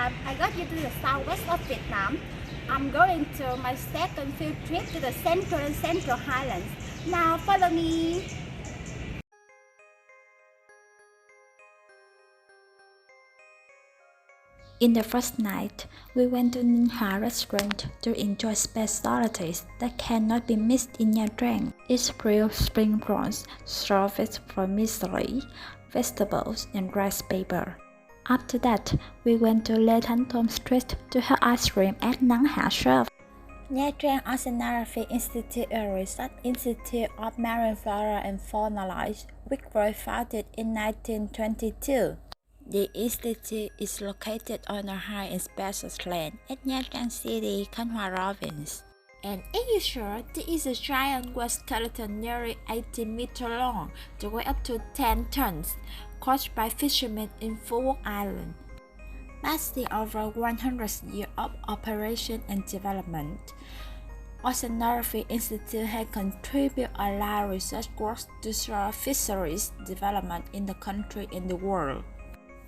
time, I got into the southwest of Vietnam. I'm going to my second field trip to the Central and Central Highlands. Now follow me. In the first night, we went to Ninh Hoa restaurant to enjoy specialties that cannot be missed in Nha Trang. It's grilled spring prawns, served from misery, vegetables, and rice paper. After that, we went to Lê Thánh Tông Street to have ice cream at Nắng Hạ Shop. Nha Trang Oceanography Institute, a research institute of marine flora and fauna life, which was founded in 1922. The institute is located on a high and spacious land at Nha Trang City, Khánh Hòa Province. And it is sure there is a giant whale skeleton nearly 80 meters long, to weigh up to 10 tons, caught by fishermen in Phu Island. Lasting over 100 years of operation and development, Oceanography Institute has contributed a lot of research work to show fisheries development in the country and the world.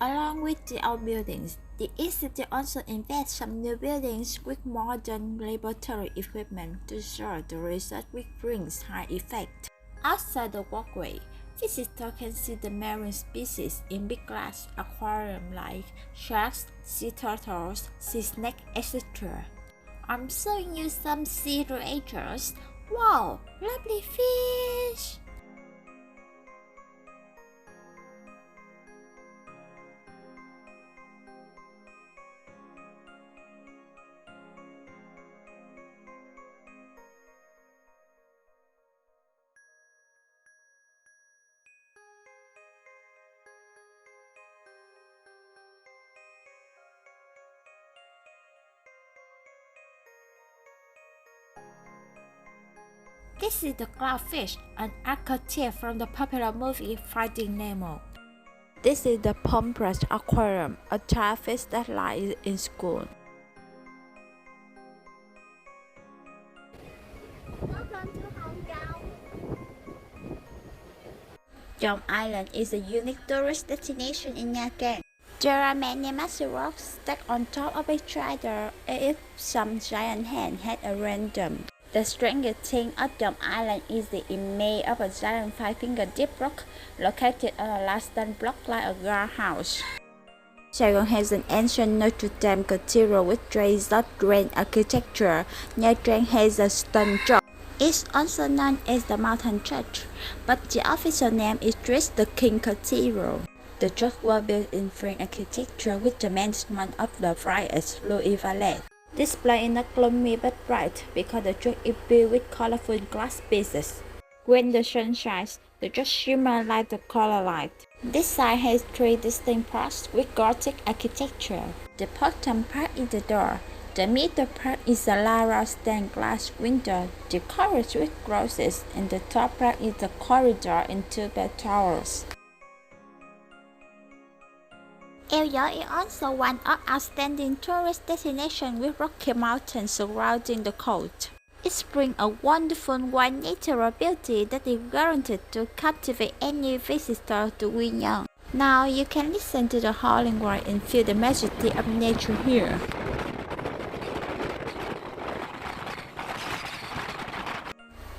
Along with the old buildings, the institute also invests some new buildings with modern laboratory equipment to show the research which brings high effect. Outside the walkway, visitors can see the marine species in big glass aquarium like sharks, sea turtles, sea snakes, etc. I'm showing you some sea creatures. Wow, lovely fish! This is the clownfish, an archetype from the popular movie Finding Nemo. This is the pomfret aquarium, a child fish that lies in school. Welcome to Hong Kong. Chau Island is a unique tourist destination in Nha Trang. There are many massive rocks stacked on top of each other as if some giant hand had arranged them. The strangest thing of Chau Island is the image of a giant five-fingered deep rock located on a limestone block like a guardhouse. Saigon has an ancient Notre Dame cathedral with traces of grand architecture. Nha Trang has a stone church. It's also known as the Mountain Church, but the official name is just the King Cathedral. The church was built in French architecture with the management of the friars Louis Valet. Display is not gloomy but bright because the church is built with colorful glass pieces. When the sun shines, the church shimmers like the color light. This site has three distinct parts with Gothic architecture. The bottom part is the door. The middle part is a large stained glass window decorated with roses, and the top part is the corridor and two bell towers. El Dor is also one of outstanding tourist destinations with rocky mountains surrounding the coast. It brings a wonderful white natural beauty that is guaranteed to captivate any visitor to Nguyen. Now you can listen to the howling wind and feel the majesty of nature here.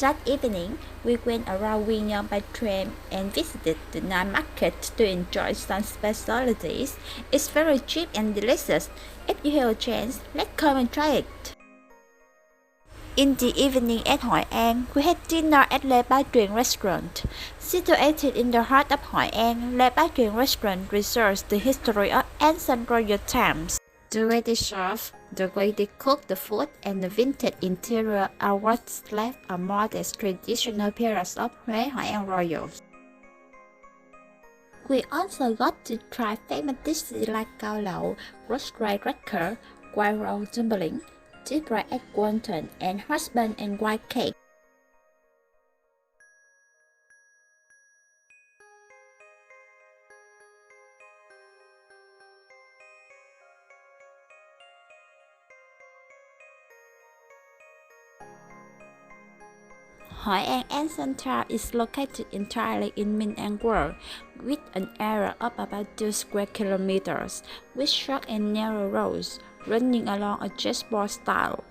That evening, we went around Nguyen by train and visited the night market to enjoy some specialties. It's very cheap and delicious. If you have a chance, let's come and try it. In the evening at Hội An, we had dinner at Lê Bá Truyền restaurant. Situated in the heart of Hội An, Lê Bá Truyền restaurant researches the history of ancient royal times. The way they serve, the way they cook the food, and the vintage interior are what's left a modest traditional appearance of Huế Hội An royals. We also got to try famous dishes like cao lẩu, roast red cracker, white roll dumpling, deep fried egg wonton, and husband and wife cake. Hoi An Ancient Town is located entirely in Minh World, with an area of about 2 square kilometers, with short and narrow roads running along a chessboard style.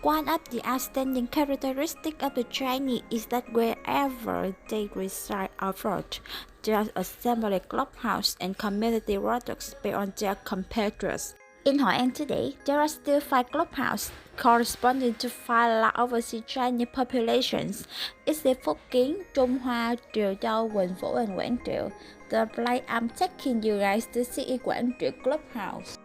One of the outstanding characteristics of the Chinese is that wherever they reside abroad, there is assembly clubhouse and community products beyond their competitors. In Hội An today, there are still 5 clubhouses corresponding to 5 large overseas Chinese populations. It's the Phúc Kiến, Trung Hoa, Triều Châu, Quỳnh Vũ, and Quảng Triệu. The place I'm taking you guys to see is Quảng Triệu Clubhouse.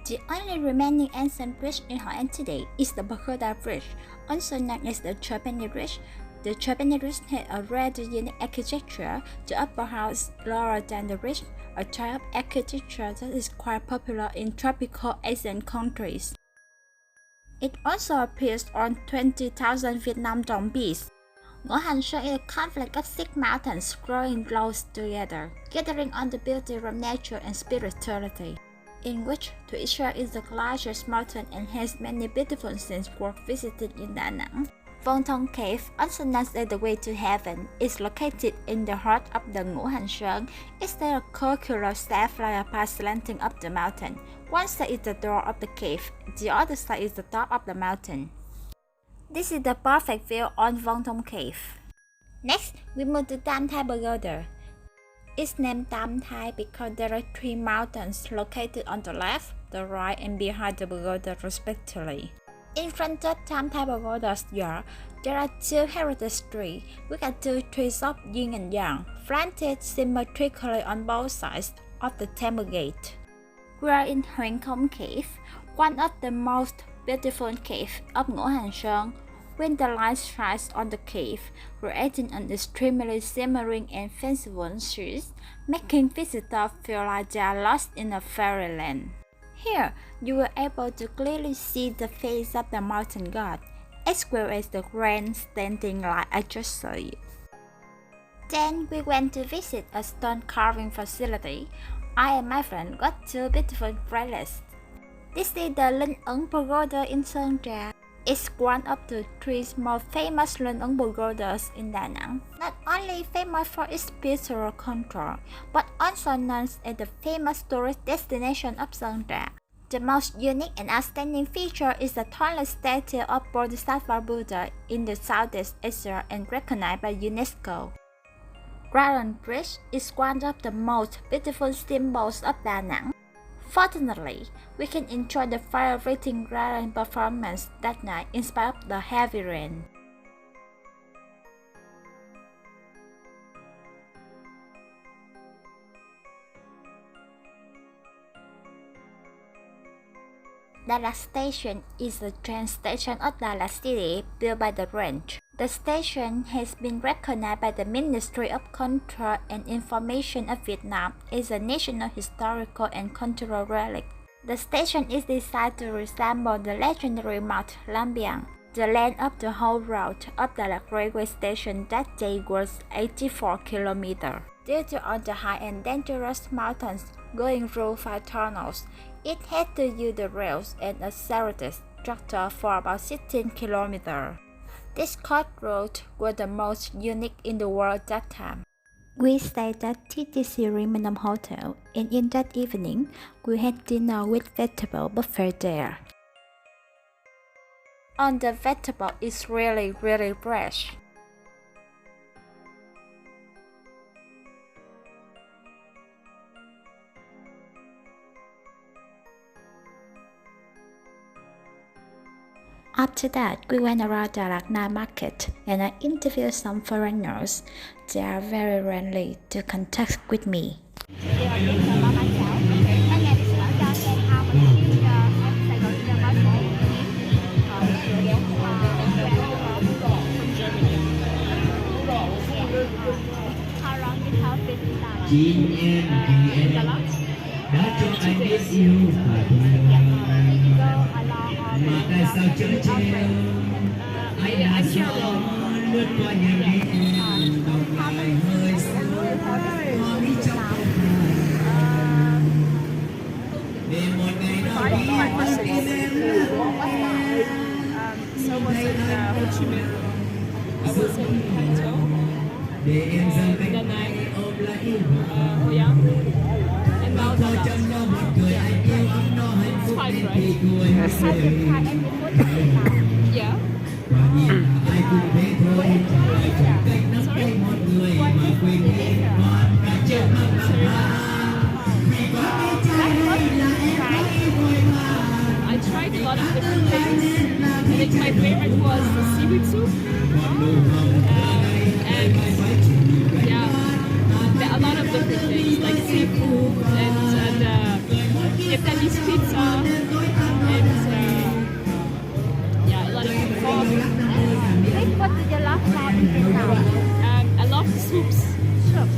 The only remaining ancient bridge in Hội An today is the Pagoda Bridge, also known as the Japanese Bridge. The Japanese Bridge has a rather unique architecture. The upper house is lower than the bridge, a type of architecture that is quite popular in tropical Asian countries. It also appears on 20,000 Vietnam Dong beads. Ngoc is a conflict of 6 mountains growing close together, gathering on the beauty of nature and spirituality, in which to Israel is the largest mountain and has many beautiful scenes worth visiting in Da Nang. Vong Thong Cave, also known as the Way to Heaven, is located in the heart of the Nguyen Sơn. It's a circular sapphire path slanting up the mountain. One side is the door of the cave, the other side is the top of the mountain. This is the perfect view on Vong Thong Cave. Next, we move to Tam Thai Pagoda. It's named Tam Thai because there are 3 mountains located on the left, the right, and behind the pagoda respectively. In front of Tam Thai Pagoda's yard, there are 2 heritage trees, with 2 trees of yin and yang, planted symmetrically on both sides of the temple gate. We are in Hoang Khom Cave, one of the most beautiful caves of Ngoc Sơn. When the light shines on the cave, creating an extremely shimmering and fanciful scene, making visitors feel like they are lost in a fairyland. Here, you were able to clearly see the face of the mountain god, as well as the grand standing light I just saw you. Then we went to visit a stone carving facility. I and my friend got 2 beautiful bracelets. This is the Linh Ấn Pagoda in Sơn Trà. It's one of the 3 most famous Linh Ấn pagodas in Da Nang, not only famous for its spiritual control, but also known as the famous tourist destination of Sơn Trà. The most unique and outstanding feature is the tallest statue of Bodhisattva Buddha in the Southeast Asia and recognized by UNESCO. Dragon Bridge is one of the most beautiful symbols of Da Nang. Fortunately, we can enjoy the fire-breathing dragon performance that night in spite of the heavy rain. Dallas Station is the train station of Dallas City built by the ranch. The station has been recognized by the Ministry of Culture and Information of Vietnam as a national historical and cultural relic. The station is designed to resemble the legendary Mount Lambiang. The length of the whole route of the railway station that day was 84 kilometers. Due to all the high and dangerous mountains going through 5 tunnels, it had to use the rails and a serrated structure for about 16 kilometers. This coach route was the most unique in the world at that time. We stayed at TTC Rimenum Hotel, and in that evening, we had dinner with vegetable buffet there. On the vegetable is really fresh. After that, we went around the Night Market and I interviewed some foreigners. They are very friendly to contact with me. Chị em đã cho anh biết yêu và thương mà tại sao chớ trêu anh là gió lướt qua những đi đồng ngày hơi sớm hoa mỹ trong không hài để một ngày nào đi qua tim em So was in Ho Chi Minh. was in Chau, and then I Hoi An, and now Dallas. Yeah. It's 5, right? Have you tried any food in Vietnam? Yeah. Sorry? Yeah, it's very nice. I tried a lot of different things. I think my favorite was the seaweed soup. And yeah, a lot of different things like seafood and Vietnamese pizza and yeah, a lot of pho. Which food did you love more in Vietnam? I love the soups. Soup.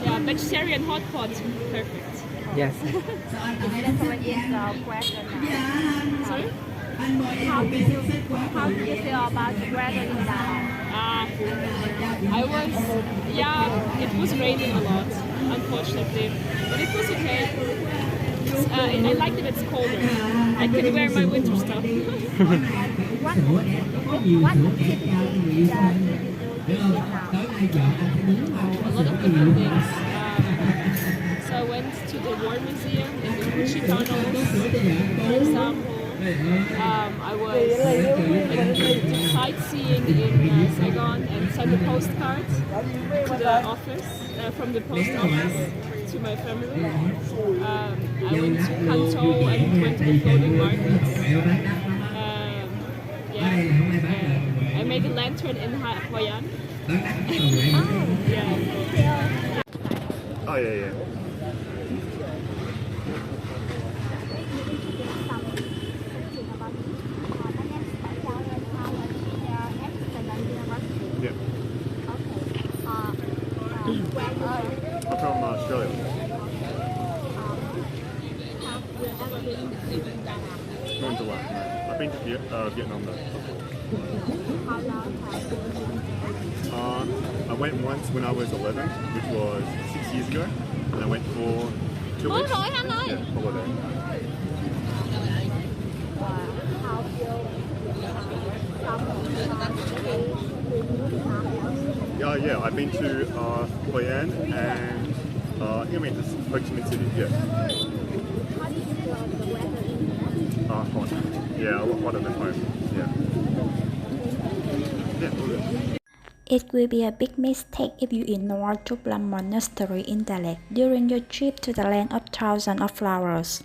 Yeah, vegetarian hot pot, perfect. Yes. Especially in the weather now. Sorry? How do you feel about the weather in Đà I was, yeah, it was raining a lot, unfortunately, but it was okay. I like that it's colder. I can wear my winter stuff. What activity did you do in Vietnam? A lot of different things. So I went to the War Museum in the Gucci tunnels, for example. I was sightseeing in Saigon and sent a postcard to the office, from the post office to my family. I went to Kanto and went to the floating markets. Yeah, I made a lantern in Hoi An. Yeah. Oh yeah, yeah. Yeah. I'm from Australia. Going to what? No. I've been to Vietnam though. I went once when I was 11, which was 6 years ago, and I went for 2 weeks. Yeah, holiday. Yeah, I've been to Hoi An and I think I went to Ho Chi Minh City. Yeah. Hot. Yeah, a lot hotter than home. Yeah. Yeah, all good. It will be a big mistake if you ignore Trúc Lâm Monastery in Đà Lạt during your trip to the land of thousands of flowers.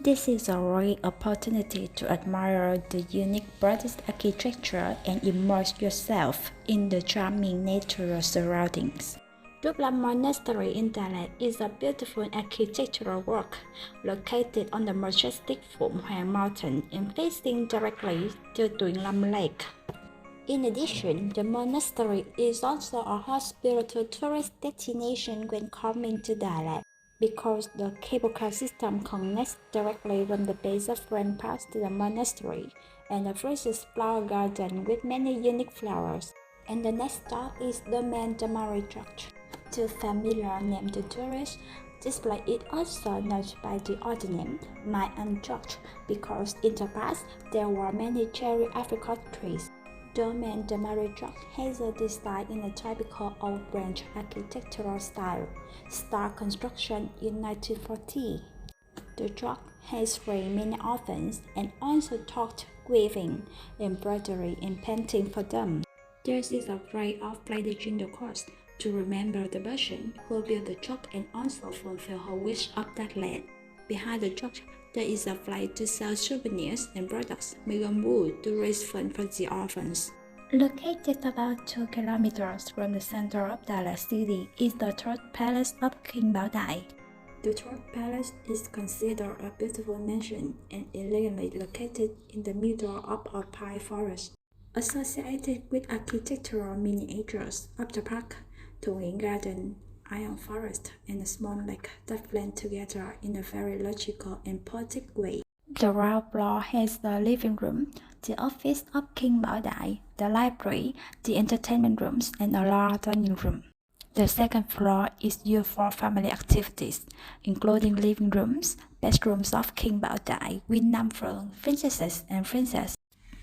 This is a rare opportunity to admire the unique Buddhist architecture and immerse yourself in the charming natural surroundings. Trúc Lâm Monastery in Đà Lạt is a beautiful architectural work located on the majestic Phụng Hoàng Mountain and facing directly to Tuyền Lâm Lake. In addition, the monastery is also a hot spiritual tourist destination when coming to Đà Lạt, because the cable car system connects directly from the base of Grand Pass to the monastery and the precious flower garden with many unique flowers. And the next stop is the main Damari Church. Too familiar name to tourists, this place is also known by the other name, My An Church, because in the past there were many cherry apricot trees. Domaine de Marillac has a design in a typical old French architectural style, start construction in 1940. The church has three main ovens and also taught weaving, embroidery, and painting for them. There is a flight of ladies in the course to remember the person who built the church and also fulfill her wish of that land. Behind the church, there is a flight to sell souvenirs and products made of wood to raise funds for the orphans. Located about 2 kilometers from the center of Đà Lạt City is the third palace of King Bảo Đại. The third palace is considered a beautiful mansion and elegantly located in the middle of a pine forest. Associated with architectural miniatures of the park, Nguyen Garden, Iron Forest, and a small lake that blend together in a very logical and poetic way. The ground floor has the living room, the office of King Bảo Đại, the library, the entertainment rooms, and a large dining room. The second floor is used for family activities, including living rooms, bedrooms of King Bảo Đại with Nam Phượng, princesses and princes.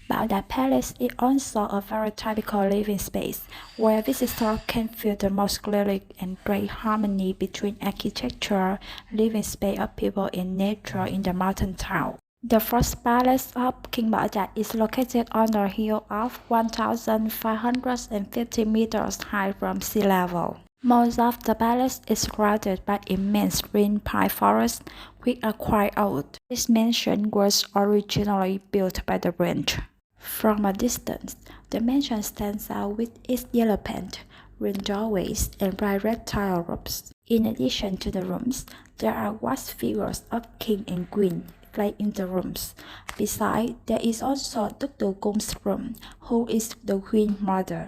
Baghdad Palace is also a very typical living space, where visitors can feel the most clearly and great harmony between architecture, living space of people and nature in the mountain town. The first palace of King Baghdad is located on a hill of 1,550 meters high from sea level. Most of the palace is surrounded by immense green pine forests, which are quite old. This mansion was originally built by the French. From a distance, the mansion stands out with its yellow paint, green doorways, and bright red tile roofs. In addition to the rooms, there are wax figures of King and Queen placed in the rooms. Besides, there is also Dr. Gong's room, who is the Queen's mother.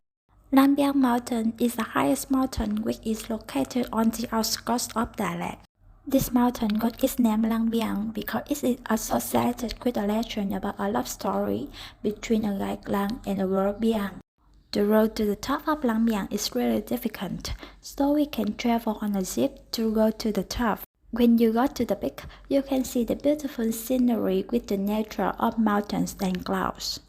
Lang Biang Mountain is the highest mountain which is located on the outskirts of Dalat. This mountain got its name Lang Biang because it is associated with a legend about a love story between a guy Lang and a girl Biang. The road to the top of Lang Biang is really difficult, so we can travel on a jeep to go to the top. When you go to the peak, you can see the beautiful scenery with the nature of mountains and clouds.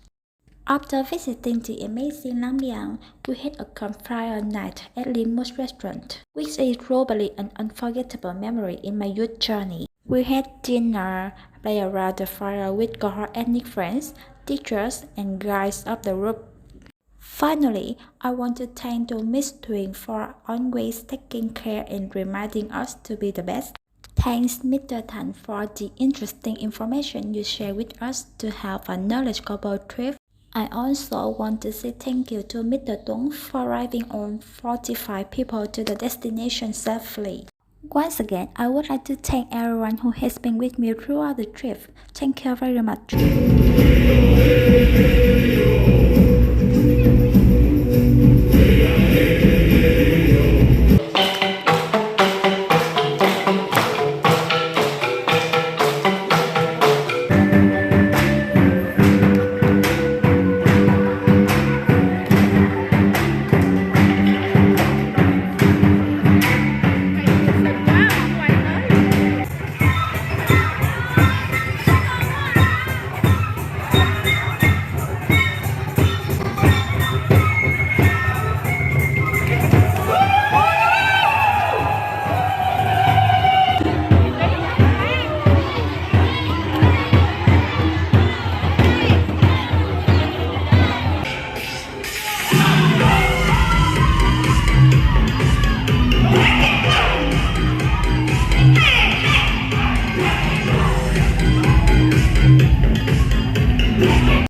After visiting the amazing Lang Biang, we had a campfire night at Limu's restaurant, which is probably an unforgettable memory in my youth journey. We had dinner, play around the fire with our ethnic friends, teachers, and guides of the group. Finally, I want to thank to Miss Nguyen for always taking care and reminding us to be the best. Thanks Mr. Tan for the interesting information you share with us to have a knowledgeable trip. I also want to say thank you to Mr. Tuấn for arriving all 45 people to the destination safely. Once again, I would like to thank everyone who has been with me throughout the trip. Thank you very much.